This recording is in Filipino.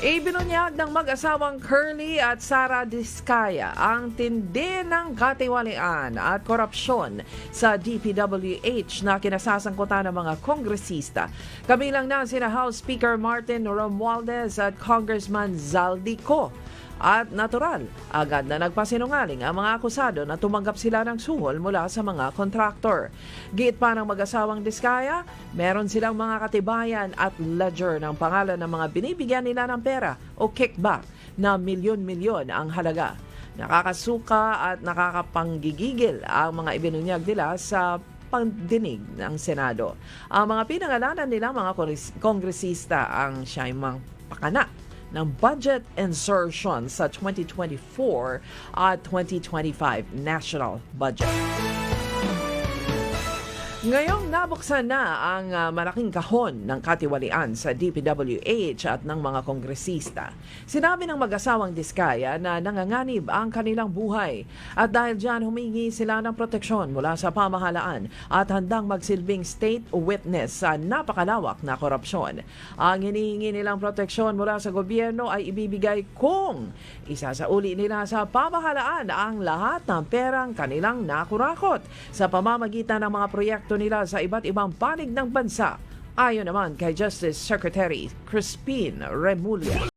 Ibinunyag ng mag-asawang Curly at Sara Diskaya ang tindi ng katiwalian at korupsyon sa DPWH na kinasasangkutan ng mga kongresista. Kabilang na sina House Speaker Martin Romualdez at Congressman Zaldico. At natural, agad na nagpasinungaling ang mga akusado na tumanggap sila ng suhol mula sa mga kontraktor. Giit pa ng mag-asawang Diskaya, meron silang mga katibayan at ledger ng pangalan ng mga binibigyan nila ng pera o kickback na milyon-milyon ang halaga. Nakakasuka at nakakapanggigigil ang mga ibinunyag nila sa pagdinig ng Senado. Ang mga pinangalanan nila mga kongresista ang siyang pakana ng budget insertion sa 2024 at 2025 national budget. Ngayong nabuksan na ang malaking kahon ng katiwalian sa DPWH at ng mga kongresista, sinabi ng mag-asawang Diskaya na nanganganib ang kanilang buhay at dahil dyan humingi sila ng proteksyon mula sa pamahalaan at handang magsilbing state witness sa napakalawak na korupsyon. Ang hinihingi nilang proteksyon mula sa gobyerno ay ibibigay kung isasauli nila sa pamahalaan ang lahat ng perang kanilang nakurakot sa pamamagitan ng mga proyekto nila sa iba't ibang panig ng bansa. Ayon naman kay Justice Secretary Crispin Remulla.